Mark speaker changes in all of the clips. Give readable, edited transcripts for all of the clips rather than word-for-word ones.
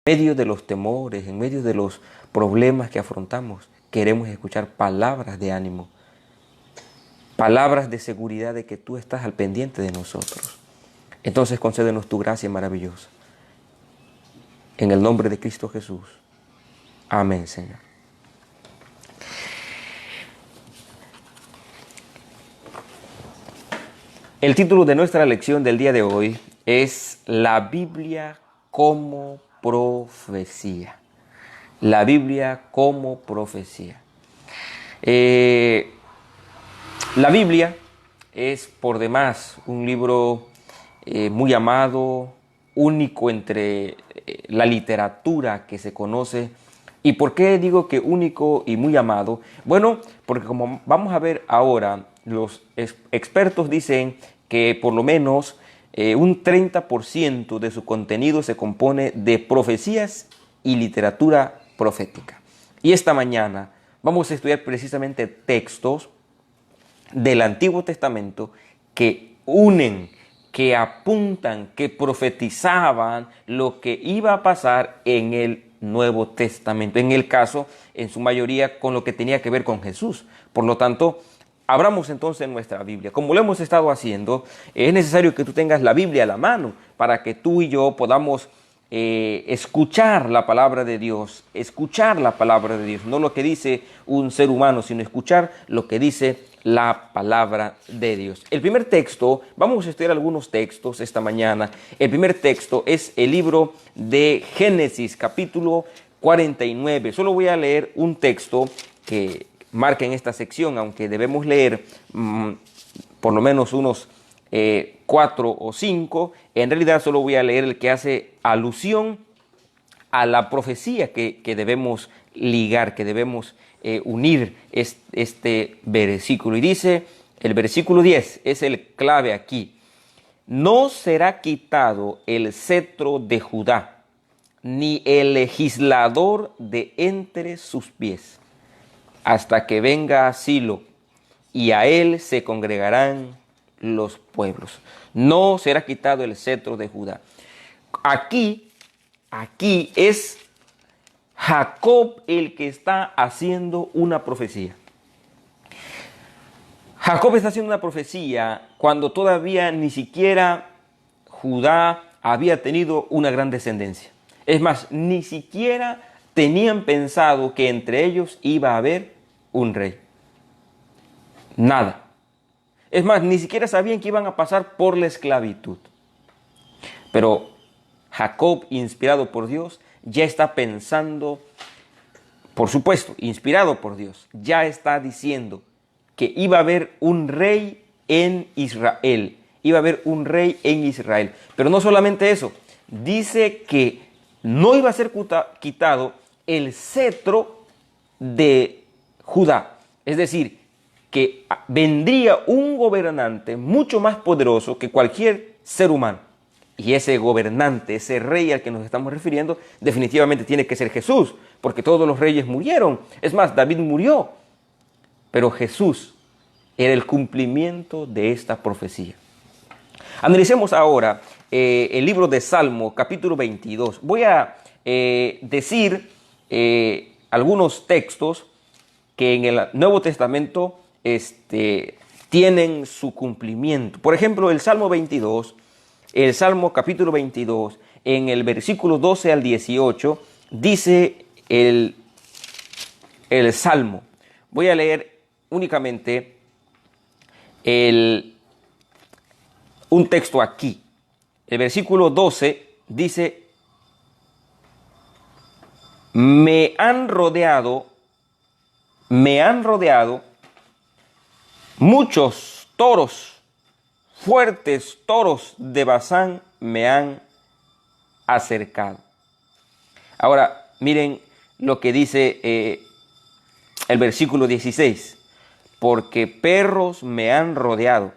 Speaker 1: medio de los temores, en medio de los problemas que afrontamos, queremos escuchar palabras de ánimo, palabras de seguridad de que tú estás al pendiente de nosotros. Entonces concédenos tu gracia maravillosa. En el nombre de Cristo Jesús. Amén, Señor. El título de nuestra lección del día de hoy es La Biblia como profecía. La Biblia como profecía. La Biblia es por demás un libro muy amado, único entre la literatura que se conoce. ¿Y por qué digo que único y muy amado? Bueno, porque como vamos a ver ahora, los expertos dicen que por lo menos un 30% de su contenido se compone de profecías y literatura profética. Y esta mañana vamos a estudiar precisamente textos del Antiguo Testamento que unen, que apuntan, que profetizaban lo que iba a pasar en el Nuevo Testamento. En el caso, en su mayoría, con lo que tenía que ver con Jesús. Por lo tanto, abramos entonces nuestra Biblia. Como lo hemos estado haciendo, es necesario que tú tengas la Biblia a la mano para que tú y yo podamos escuchar la palabra de Dios, no lo que dice un ser humano, sino escuchar lo que dice la palabra de Dios. El primer texto, vamos a estudiar algunos textos esta mañana. El primer texto es el libro de Génesis, capítulo 49. Solo voy a leer un texto que marca en esta sección, aunque debemos leer por lo menos unos 4 o 5. En realidad solo voy a leer el que hace alusión a la profecía que debemos ligar, que debemos unir este versículo. Y dice, el versículo 10 es el clave aquí. No será quitado el cetro de Judá, ni el legislador de entre sus pies, hasta que venga a Silo, y a él se congregarán los pueblos. No será quitado el cetro de Judá. Aquí es Jacob el que está haciendo una profecía. Jacob está haciendo una profecía cuando todavía ni siquiera Judá había tenido una gran descendencia. Es más, ni siquiera tenían pensado que entre ellos iba a haber un rey. Nada. Es más, ni siquiera sabían que iban a pasar por la esclavitud. Pero Jacob, inspirado por Dios, ya está pensando, por supuesto, inspirado por Dios, ya está diciendo que iba a haber un rey en Israel. Iba a haber un rey en Israel. Pero no solamente eso, dice que no iba a ser quitado el cetro de Judá. Es decir, que vendría un gobernante mucho más poderoso que cualquier ser humano. Y ese gobernante, ese rey al que nos estamos refiriendo, definitivamente tiene que ser Jesús, porque todos los reyes murieron. Es más, David murió. Pero Jesús era el cumplimiento de esta profecía. Analicemos ahora el libro de Salmo, capítulo 22. Voy a decir algunos textos que en el Nuevo Testamento tienen su cumplimiento. Por ejemplo, el Salmo 22, el Salmo capítulo 22, en el versículo 12 al 18, dice el Salmo. Voy a leer únicamente un texto aquí. El versículo 12 dice: me han rodeado muchos toros, fuertes toros de Basán me han acercado. Ahora, miren lo que dice el versículo 16. Porque perros me han rodeado,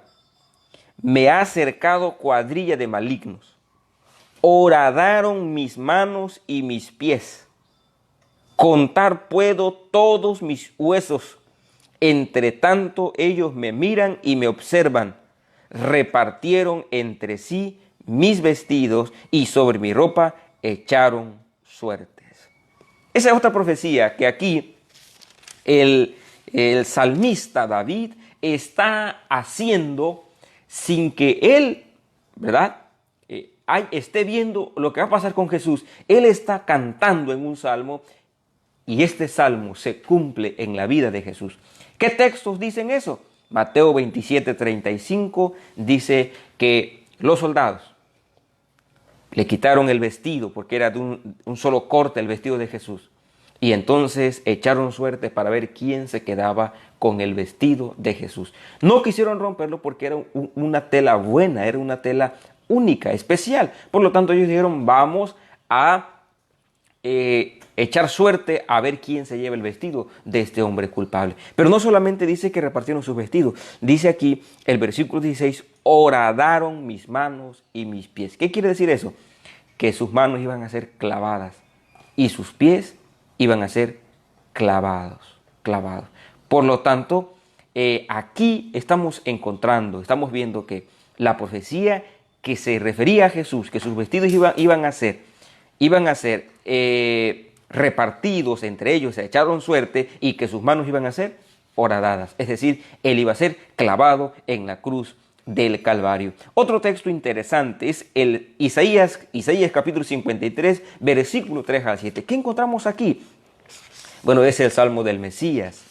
Speaker 1: me ha cercado cuadrilla de malignos. Horadaron mis manos y mis pies. Contar puedo todos mis huesos. Entre tanto ellos me miran y me observan. Repartieron entre sí mis vestidos y sobre mi ropa echaron suertes. Esa es otra profecía que aquí el salmista David está haciendo sin que él, ¿verdad?, esté viendo lo que va a pasar con Jesús. Él está cantando en un salmo y este salmo se cumple en la vida de Jesús. ¿Qué textos dicen eso? Mateo 27:35 dice que los soldados le quitaron el vestido porque era de un solo corte el vestido de Jesús. Y entonces echaron suerte para ver quién se quedaba con el vestido de Jesús. No quisieron romperlo porque era una tela buena, era una tela única, especial. Por lo tanto, ellos dijeron, vamos a echar suerte a ver quién se lleva el vestido de este hombre culpable. Pero no solamente dice que repartieron sus vestidos. Dice aquí el versículo 16, horadaron mis manos y mis pies. ¿Qué quiere decir eso? Que sus manos iban a ser clavadas y sus pies iban a ser clavados. Por lo tanto, aquí estamos viendo que la profecía que se refería a Jesús, que sus vestidos iban a ser repartidos entre ellos, se echaron suerte, y que sus manos iban a ser horadadas. Es decir, él iba a ser clavado en la cruz del Calvario. Otro texto interesante es el Isaías capítulo 53, versículo 3 al 7. ¿Qué encontramos aquí? Bueno, es el salmo del Mesías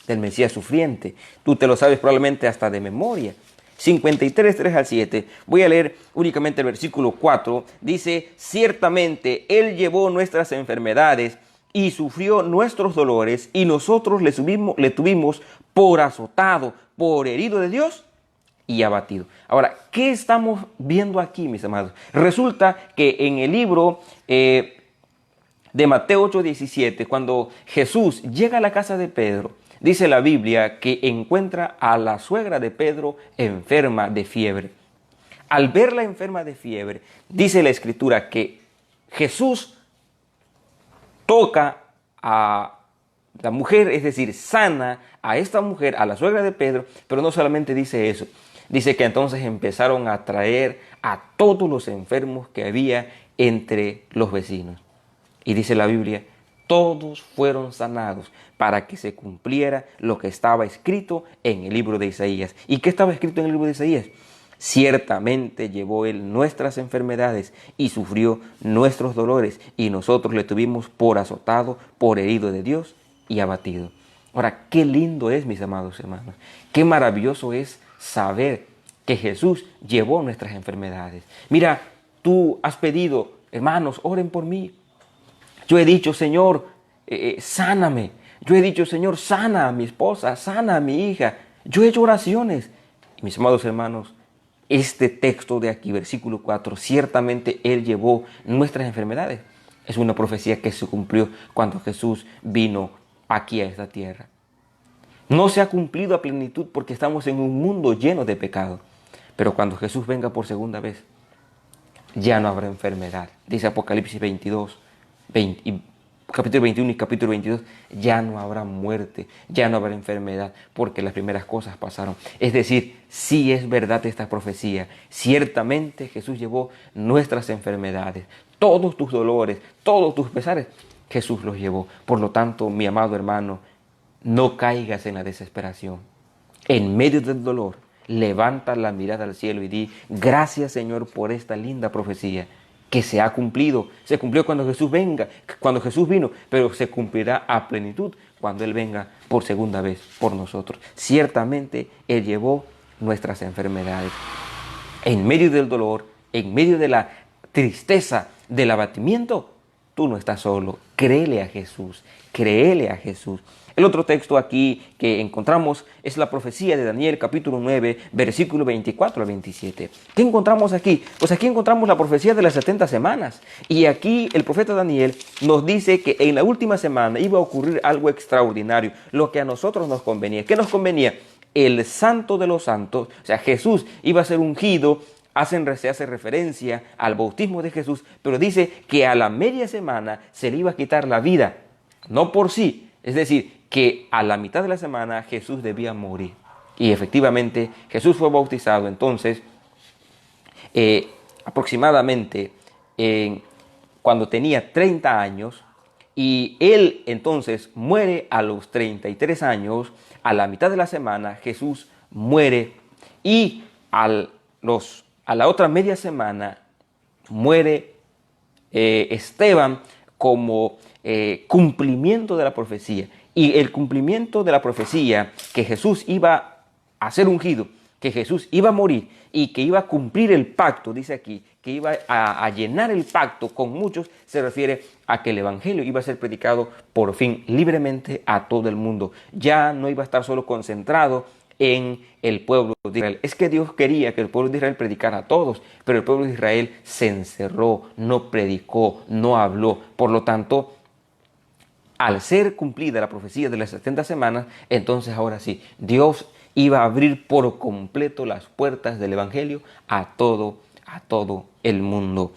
Speaker 1: sufriente. Tú te lo sabes probablemente hasta de memoria. 53, 3 al 7. Voy a leer únicamente el versículo 4. Dice, ciertamente Él llevó nuestras enfermedades y sufrió nuestros dolores, y nosotros le tuvimos por azotado, por herido de Dios y abatido. Ahora, ¿qué estamos viendo aquí, mis amados? Resulta que en el libro de Mateo 8:17, cuando Jesús llega a la casa de Pedro, dice la Biblia que encuentra a la suegra de Pedro enferma de fiebre. Al verla enferma de fiebre, dice la Escritura que Jesús toca a la mujer, es decir, sana a esta mujer, a la suegra de Pedro, pero no solamente dice eso. Dice que entonces empezaron a traer a todos los enfermos que había entre los vecinos. Y dice la Biblia, todos fueron sanados para que se cumpliera lo que estaba escrito en el libro de Isaías. ¿Y qué estaba escrito en el libro de Isaías? Ciertamente llevó Él nuestras enfermedades y sufrió nuestros dolores, y nosotros le tuvimos por azotado, por herido de Dios y abatido. Ahora, qué lindo es, mis amados hermanos, qué maravilloso es saber que Jesús llevó nuestras enfermedades. Mira, tú has pedido, hermanos, oren por mí. Yo he dicho, Señor, sáname. Yo he dicho, Señor, sana a mi esposa, sana a mi hija. Yo he hecho oraciones. Y mis amados hermanos, este texto de aquí, versículo 4, ciertamente Él llevó nuestras enfermedades. Es una profecía que se cumplió cuando Jesús vino aquí a esta tierra. No se ha cumplido a plenitud porque estamos en un mundo lleno de pecado. Pero cuando Jesús venga por segunda vez, ya no habrá enfermedad. Dice Apocalipsis 22, capítulo 21 y capítulo 22, ya no habrá muerte, ya no habrá enfermedad, porque las primeras cosas pasaron. Es decir, sí es verdad esta profecía. Ciertamente Jesús llevó nuestras enfermedades, todos tus dolores, todos tus pesares, Jesús los llevó. Por lo tanto, mi amado hermano, no caigas en la desesperación. En medio del dolor, levanta la mirada al cielo y di, gracias, Señor, por esta linda profecía que se ha cumplido. Se cumplió cuando Jesús vino, pero se cumplirá a plenitud cuando Él venga por segunda vez por nosotros. Ciertamente Él llevó nuestras enfermedades. En medio del dolor, en medio de la tristeza, del abatimiento, tú no estás solo. Créele a Jesús, créele a Jesús. El otro texto aquí que encontramos es la profecía de Daniel, capítulo 9, versículo 24 al 27. ¿Qué encontramos aquí? Pues aquí encontramos la profecía de las 70 semanas. Y aquí el profeta Daniel nos dice que en la última semana iba a ocurrir algo extraordinario, lo que a nosotros nos convenía. ¿Qué nos convenía? El santo de los santos, o sea, Jesús iba a ser ungido. Se hace referencia al bautismo de Jesús, pero dice que a la media semana se le iba a quitar la vida, no por sí. Es decir, que a la mitad de la semana Jesús debía morir. Y efectivamente Jesús fue bautizado entonces aproximadamente cuando tenía 30 años, Y él entonces muere a los 33 años. A la mitad de la semana Jesús muere y a la otra media semana muere Esteban como cumplimiento de la profecía. Y el cumplimiento de la profecía que Jesús iba a ser ungido, que Jesús iba a morir y que iba a cumplir el pacto, dice aquí, que iba a llenar el pacto con muchos, se refiere a que el evangelio iba a ser predicado por fin libremente a todo el mundo. Ya no iba a estar solo concentrado en el pueblo de Israel. Es que Dios quería que el pueblo de Israel predicara a todos, pero el pueblo de Israel se encerró, no predicó, no habló. Por lo tanto, al ser cumplida la profecía de las 70 semanas, entonces ahora sí, Dios iba a abrir por completo las puertas del evangelio a todo el mundo.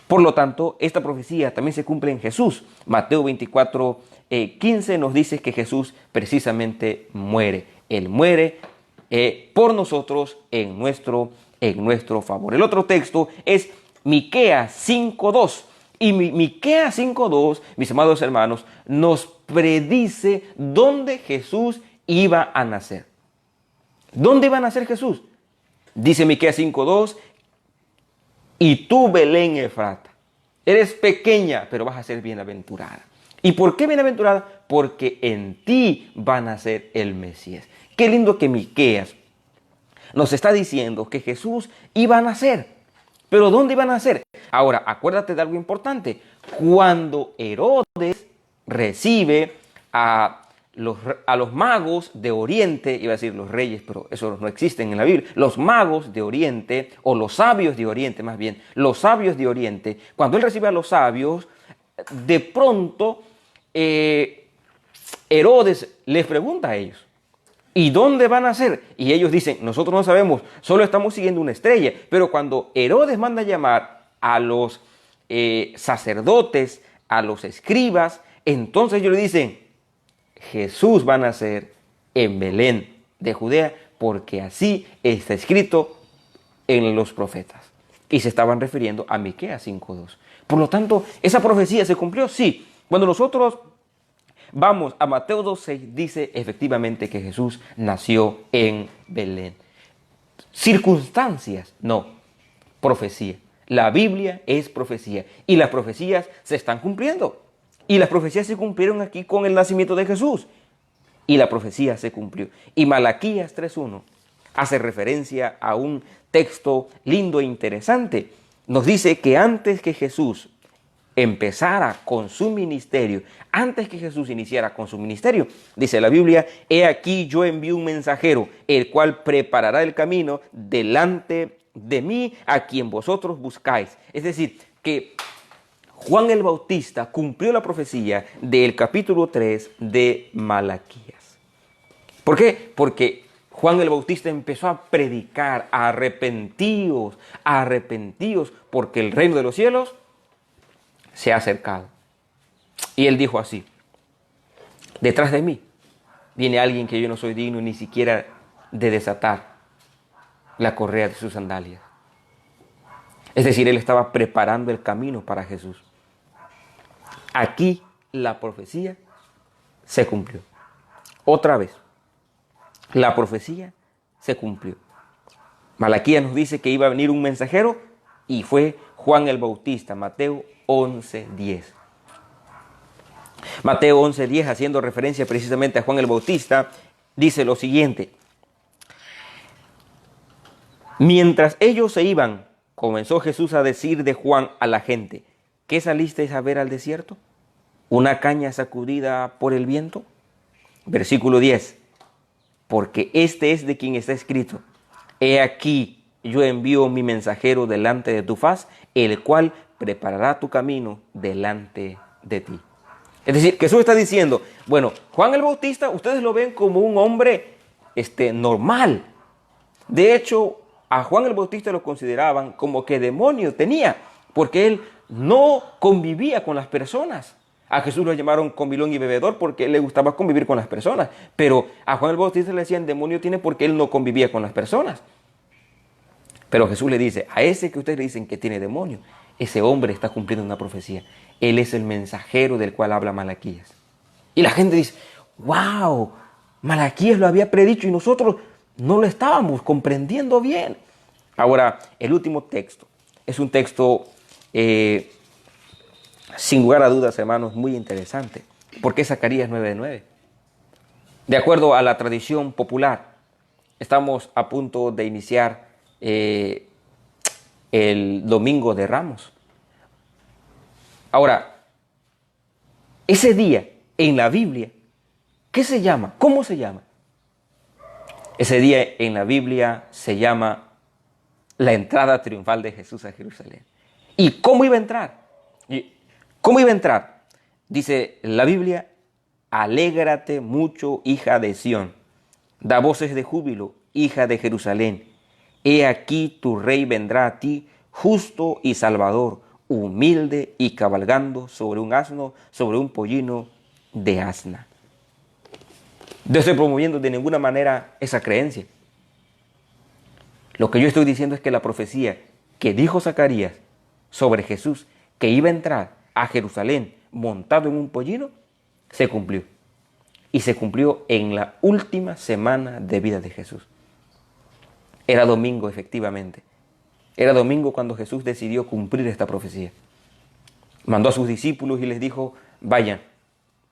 Speaker 1: Por lo tanto, esta profecía también se cumple en Jesús. Mateo 24, 15 nos dice que Jesús precisamente muere. Él muere por nosotros en nuestro favor. El otro texto es Miqueas 5:2. Y Miqueas 5:2, mis amados hermanos, nos predice dónde Jesús iba a nacer. ¿Dónde iba a nacer Jesús? Dice Miqueas 5:2, y tú, Belén Efrata, eres pequeña, pero vas a ser bienaventurada. ¿Y por qué bienaventurada? Porque en ti va a nacer el Mesías. Qué lindo que Miqueas nos está diciendo que Jesús iba a nacer. ¿Pero dónde iba a nacer? Ahora, acuérdate de algo importante. Cuando Herodes recibe a los magos de Oriente, iba a decir los reyes, pero eso no existen en la Biblia, los magos de Oriente, o los sabios de Oriente más bien, los sabios de Oriente, cuando él recibe a los sabios, de pronto Herodes les pregunta a ellos, ¿y dónde van a nacer? Y ellos dicen, nosotros no sabemos, solo estamos siguiendo una estrella. Pero cuando Herodes manda a llamar a los sacerdotes, a los escribas, entonces ellos le dicen, Jesús va a nacer en Belén de Judea, porque así está escrito en los profetas. Y se estaban refiriendo a Miqueas 5:2. Por lo tanto, ¿esa profecía se cumplió? Sí. Cuando nosotros vamos a Mateo 2:6, dice efectivamente que Jesús nació en Belén. Circunstancias, no, profecía. La Biblia es profecía y las profecías se están cumpliendo. Y las profecías se cumplieron aquí con el nacimiento de Jesús. Y la profecía se cumplió. Y Malaquías 3:1 hace referencia a un texto lindo e interesante. Nos dice que antes que Jesús empezara con su ministerio, antes que Jesús iniciara con su ministerio, dice la Biblia, he aquí yo envío un mensajero, el cual preparará el camino delante de mí, a quien vosotros buscáis. Es decir, que Juan el Bautista cumplió la profecía del capítulo 3 de Malaquías. ¿Por qué? Porque Juan el Bautista empezó a predicar, arrepentíos, porque el reino de los cielos se ha acercado. Y él dijo así, detrás de mí viene alguien que yo no soy digno ni siquiera de desatar la correa de sus sandalias. Es decir, él estaba preparando el camino para Jesús. Aquí la profecía se cumplió. Otra vez, la profecía se cumplió. Malaquías nos dice que iba a venir un mensajero y fue Juan el Bautista, Mateo 11:10. Mateo 11:10, haciendo referencia precisamente a Juan el Bautista, dice lo siguiente. Mientras ellos se iban, comenzó Jesús a decir de Juan a la gente, ¿qué salisteis a ver al desierto? ¿Una caña sacudida por el viento? Versículo 10. Porque este es de quien está escrito, he aquí yo envío mi mensajero delante de tu faz, el cual preparará tu camino delante de ti. Es decir, Jesús está diciendo, bueno, Juan el Bautista, ustedes lo ven como un hombre normal. De hecho, a Juan el Bautista lo consideraban como que demonio tenía, porque él no convivía con las personas. A Jesús lo llamaron comilón y bebedor porque le gustaba convivir con las personas. Pero a Juan el Bautista le decían demonio tiene porque él no convivía con las personas. Pero Jesús le dice, a ese que ustedes le dicen que tiene demonio, ese hombre está cumpliendo una profecía. Él es el mensajero del cual habla Malaquías. Y la gente dice, wow, Malaquías lo había predicho y nosotros no lo estábamos comprendiendo bien. Ahora, el último texto es un texto, sin lugar a dudas, hermanos, muy interesante. ¿Por qué Zacarías 9:9? De acuerdo a la tradición popular, estamos a punto de iniciar el Domingo de Ramos. Ahora, ese día en la Biblia, ¿qué se llama? ¿Cómo se llama? Ese día en la Biblia se llama la entrada triunfal de Jesús a Jerusalén. ¿Y cómo iba a entrar? ¿Cómo iba a entrar? Dice la Biblia, alégrate mucho, hija de Sión. Da voces de júbilo, hija de Jerusalén. He aquí tu rey vendrá a ti, justo y salvador, humilde y cabalgando sobre un asno, sobre un pollino de asna. No estoy promoviendo de ninguna manera esa creencia. Lo que yo estoy diciendo es que la profecía que dijo Zacarías sobre Jesús, que iba a entrar a Jerusalén montado en un pollino, se cumplió. Y se cumplió en la última semana de vida de Jesús. Era domingo, efectivamente. Era domingo cuando Jesús decidió cumplir esta profecía. Mandó a sus discípulos y les dijo, vayan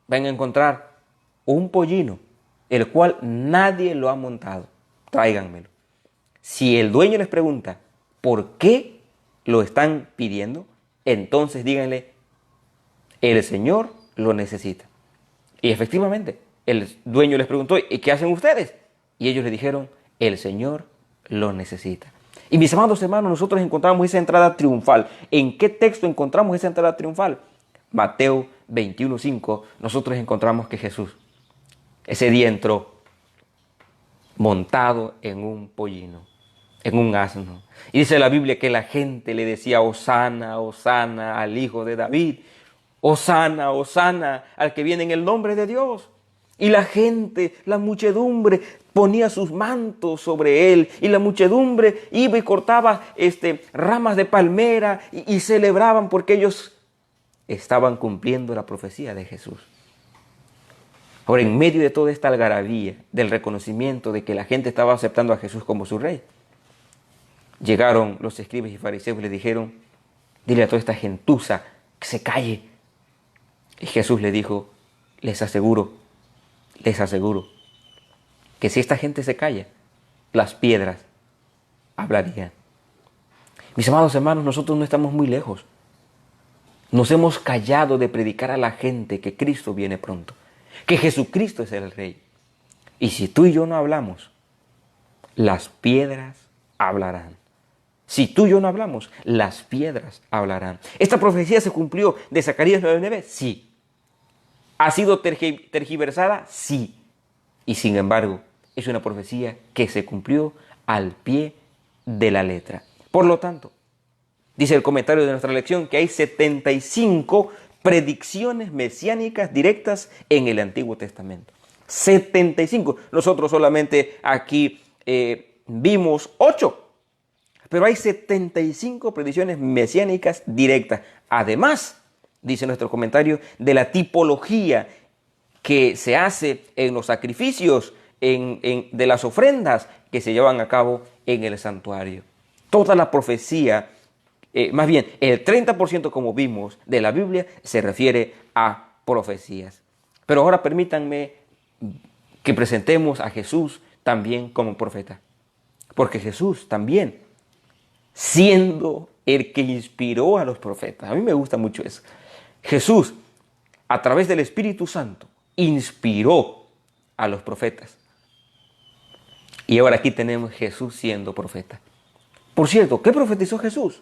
Speaker 1: a encontrar un pollino, el cual nadie lo ha montado. Tráiganmelo. Si el dueño les pregunta, ¿por qué lo están pidiendo? Entonces díganle, el Señor lo necesita. Y efectivamente, el dueño les preguntó, ¿y qué hacen ustedes? Y ellos le dijeron, el Señor lo necesita. Y mis amados hermanos, nosotros encontramos esa entrada triunfal. ¿En qué texto encontramos esa entrada triunfal? Mateo 21:5, nosotros encontramos que Jesús ese día entró montado en un pollino, en un asno. Y dice la Biblia que la gente le decía, Hosana, Hosana al Hijo de David. Hosana, Hosana al que viene en el nombre de Dios. Y la gente, la muchedumbre, ponía sus mantos sobre él. Y la muchedumbre iba y cortaba ramas de palmera y celebraban porque ellos estaban cumpliendo la profecía de Jesús. Ahora, en medio de toda esta algarabía, del reconocimiento de que la gente estaba aceptando a Jesús como su rey, llegaron los escribas y fariseos y le dijeron, dile a toda esta gentuza que se calle. Y Jesús le dijo, les aseguro, que si esta gente se calla, las piedras hablarían. Mis amados hermanos, nosotros no estamos muy lejos. Nos hemos callado de predicar a la gente que Cristo viene pronto, que Jesucristo es el Rey. Y si tú y yo no hablamos, las piedras hablarán. Si tú y yo no hablamos, las piedras hablarán. ¿Esta profecía se cumplió de Zacarías 9:9? Sí. ¿Ha sido tergiversada? Sí. Y sin embargo, es una profecía que se cumplió al pie de la letra. Por lo tanto, dice el comentario de nuestra lección que hay 75 predicciones mesiánicas directas en el Antiguo Testamento. 75. Nosotros solamente aquí vimos 8. Pero hay 75 predicciones mesiánicas directas. Además, dice nuestro comentario, de la tipología que se hace en los sacrificios, de las ofrendas que se llevan a cabo en el santuario. Toda la profecía, más bien el 30% como vimos de la Biblia se refiere a profecías. Pero ahora permítanme que presentemos a Jesús también como profeta. Porque Jesús también, siendo el que inspiró a los profetas. A mí me gusta mucho eso. Jesús, a través del Espíritu Santo, inspiró a los profetas. Y ahora aquí tenemos Jesús siendo profeta. Por cierto, ¿qué profetizó Jesús?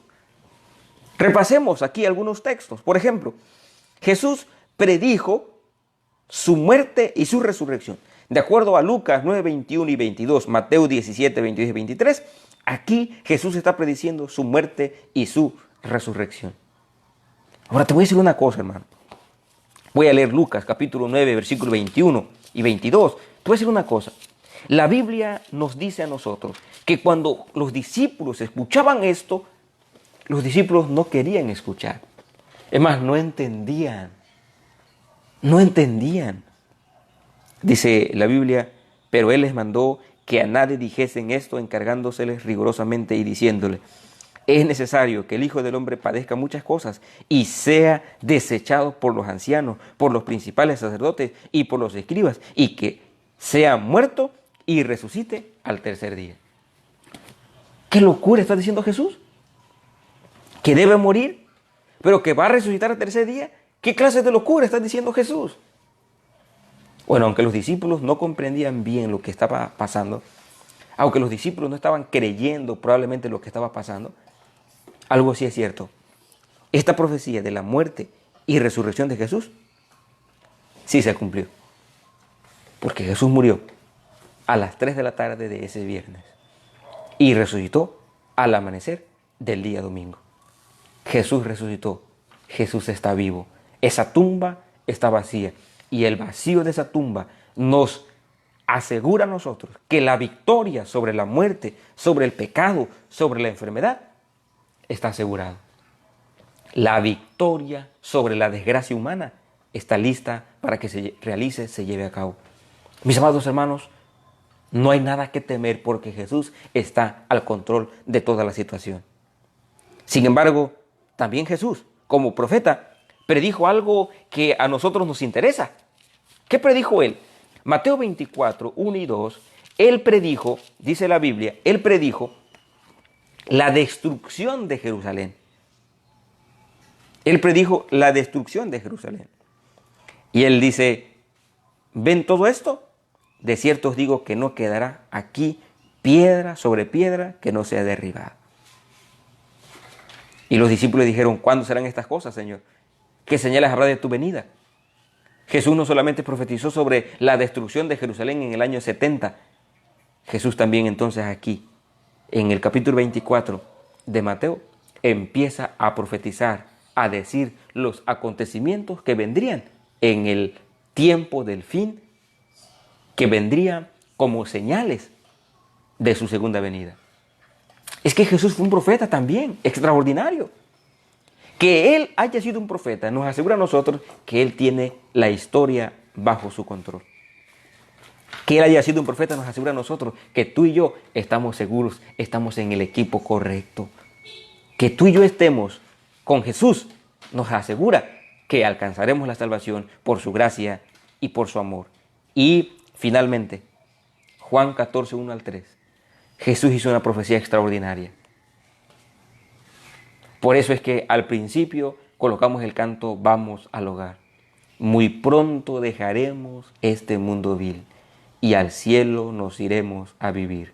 Speaker 1: Repasemos aquí algunos textos. Por ejemplo, Jesús predijo su muerte y su resurrección. De acuerdo a Lucas 9, 21 y 22, Mateo 17, 22 y 23, aquí Jesús está prediciendo su muerte y su resurrección. Ahora te voy a decir una cosa, hermano. Voy a leer Lucas capítulo 9, versículos 21 y 22. Te voy a decir una cosa. La Biblia nos dice a nosotros que cuando los discípulos escuchaban esto, Los discípulos no querían escuchar. Es más, no entendían. No entendían. Dice la Biblia, pero Él les mandó que a nadie dijesen esto, encargándoseles rigurosamente y diciéndole, es necesario que el Hijo del Hombre padezca muchas cosas y sea desechado por los ancianos, por los principales sacerdotes y por los escribas, y que sea muerto y resucite al tercer día. ¿Qué locura está diciendo Jesús? ¿Que debe morir, pero que va a resucitar al tercer día? ¿Qué clase de locura está diciendo Jesús? Bueno, aunque los discípulos no comprendían bien lo que estaba pasando, aunque los discípulos no estaban creyendo probablemente lo que estaba pasando, algo sí es cierto. Esta profecía de la muerte y resurrección de Jesús sí se cumplió. Porque Jesús murió a las 3 de la tarde de ese viernes y resucitó al amanecer del día domingo. Jesús resucitó. Jesús está vivo. Esa tumba está vacía. Y el vacío de esa tumba nos asegura a nosotros que la victoria sobre la muerte, sobre el pecado, sobre la enfermedad, está asegurada. La victoria sobre la desgracia humana está lista para que se realice, se lleve a cabo. Mis amados hermanos, no hay nada que temer porque Jesús está al control de toda la situación. Sin embargo, también Jesús, como profeta, predijo algo que a nosotros nos interesa. ¿Qué predijo él? Mateo 24, 1 y 2, él predijo, dice la Biblia, él predijo la destrucción de Jerusalén. Él predijo la destrucción de Jerusalén. Y él dice, ¿ven todo esto? De cierto os digo que no quedará aquí piedra sobre piedra que no sea derribada. Y los discípulos dijeron, ¿cuándo serán estas cosas, Señor? ¿Qué señales habrá de tu venida? Jesús no solamente profetizó sobre la destrucción de Jerusalén en el año 70, Jesús también entonces aquí, en el capítulo 24 de Mateo, empieza a profetizar, a decir los acontecimientos que vendrían en el tiempo del fin, que vendrían como señales de su segunda venida. Es que Jesús fue un profeta también, extraordinario. Que Él haya sido un profeta nos asegura a nosotros que Él tiene la historia bajo su control. Que Él haya sido un profeta nos asegura a nosotros que tú y yo estamos seguros, estamos en el equipo correcto. Que tú y yo estemos con Jesús nos asegura que alcanzaremos la salvación por su gracia y por su amor. Y finalmente, Juan 14, 1 al 3. Jesús hizo una profecía extraordinaria. Por eso es que al principio colocamos el canto Vamos al hogar. Muy pronto dejaremos este mundo vil y al cielo nos iremos a vivir.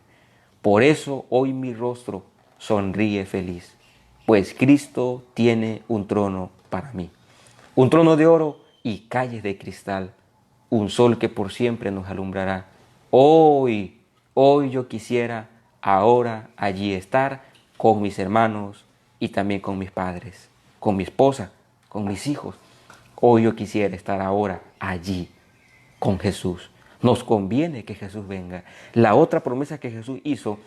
Speaker 1: Por eso hoy mi rostro sonríe feliz, pues Cristo tiene un trono para mí. Un trono de oro y calles de cristal, un sol que por siempre nos alumbrará. Hoy yo quisiera ahora allí estar con mis hermanos y también con mis padres, con mi esposa, con mis hijos. Hoy yo quisiera estar ahora allí con Jesús. Nos conviene que Jesús venga. La otra promesa que Jesús hizo,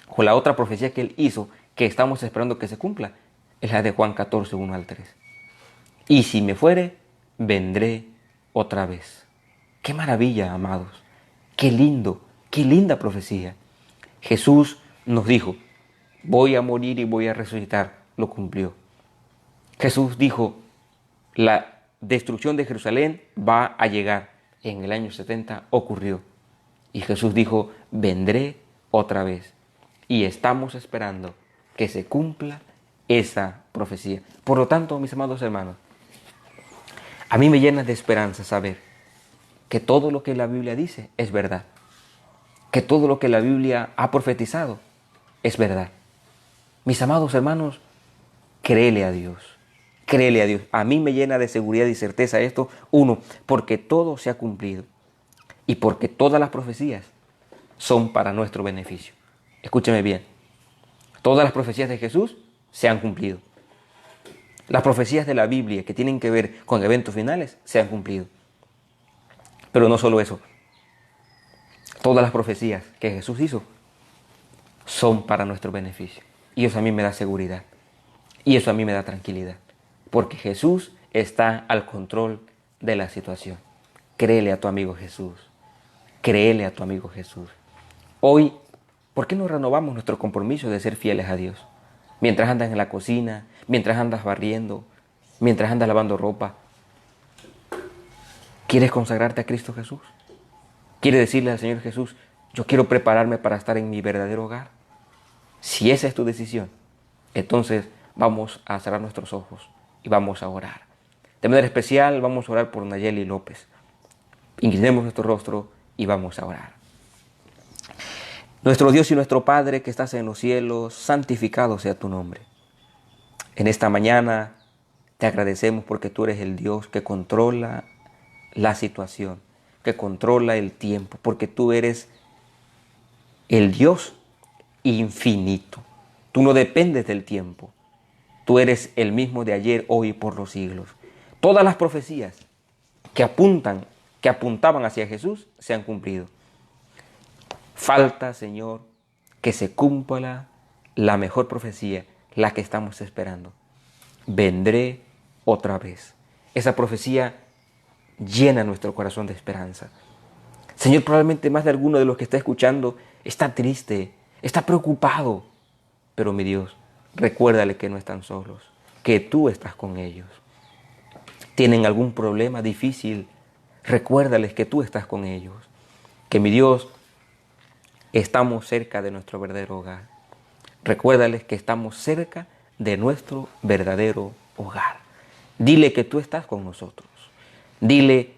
Speaker 1: o la otra profecía que Él hizo, que estamos esperando que se cumpla, es la de Juan 14, 1 al 3. Y si me fuere, vendré otra vez. ¡Qué maravilla, amados! ¡Qué lindo! ¡Qué linda profecía! Jesús nos dijo, voy a morir y voy a resucitar. Lo cumplió. Jesús dijo, la destrucción de Jerusalén va a llegar. En el año 70 ocurrió. Y Jesús dijo, vendré otra vez. Y estamos esperando que se cumpla esa profecía. Por lo tanto, mis amados hermanos, a mí me llena de esperanza saber que todo lo que la Biblia dice es verdad. Que todo lo que la Biblia ha profetizado es verdad. Mis amados hermanos, créele a Dios. Créele a Dios. A mí me llena de seguridad y certeza esto. Uno, porque todo se ha cumplido. Y porque todas las profecías son para nuestro beneficio. Escúcheme bien. Todas las profecías de Jesús se han cumplido. Las profecías de la Biblia que tienen que ver con eventos finales se han cumplido. Pero no solo eso. Todas las profecías que Jesús hizo son para nuestro beneficio. Y eso a mí me da seguridad. Y eso a mí me da tranquilidad, porque Jesús está al control de la situación. Créele a tu amigo Jesús. Créele a tu amigo Jesús. Hoy, ¿por qué no renovamos nuestro compromiso de ser fieles a Dios? Mientras andas en la cocina, mientras andas barriendo, mientras andas lavando ropa. ¿Quieres consagrarte a Cristo Jesús? ¿Quieres decirle al Señor Jesús, yo quiero prepararme para estar en mi verdadero hogar? Si esa es tu decisión, entonces vamos a cerrar nuestros ojos y vamos a orar. De manera especial vamos a orar por Nayeli López. Inclinemos nuestro rostro y vamos a orar. Nuestro Dios y nuestro Padre que estás en los cielos, santificado sea tu nombre. En esta mañana te agradecemos porque tú eres el Dios que controla la situación, que controla el tiempo, porque tú eres el Dios infinito. Tú no dependes del tiempo. Tú eres el mismo de ayer, hoy y por los siglos. Todas las profecías que apuntaban hacia Jesús se han cumplido. Falta, Señor, que se cumpla la mejor profecía, la que estamos esperando. Vendré otra vez. Esa profecía llena nuestro corazón de esperanza. Señor, probablemente más de alguno de los que está escuchando está triste, está preocupado. Pero mi Dios, recuérdale que no están solos, que tú estás con ellos. ¿Tienen algún problema difícil? Recuérdales que tú estás con ellos. Que mi Dios, estamos cerca de nuestro verdadero hogar. Recuérdales que estamos cerca de nuestro verdadero hogar. Dile que tú estás con nosotros. Dile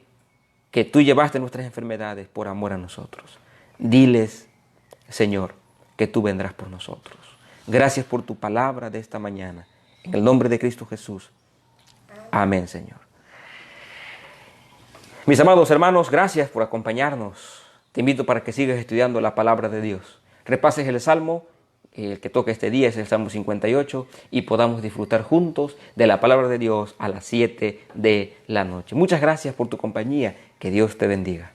Speaker 1: que tú llevaste nuestras enfermedades por amor a nosotros. Diles, Señor, que tú vendrás por nosotros. Gracias por tu palabra de esta mañana. En el nombre de Cristo Jesús. Amén, Señor. Mis amados hermanos, gracias por acompañarnos. Te invito para que sigas estudiando la palabra de Dios. Repases el Salmo, el que toca este día es el Salmo 58, y podamos disfrutar juntos de la palabra de Dios a las 7 de la noche. Muchas gracias por tu compañía. Que Dios te bendiga.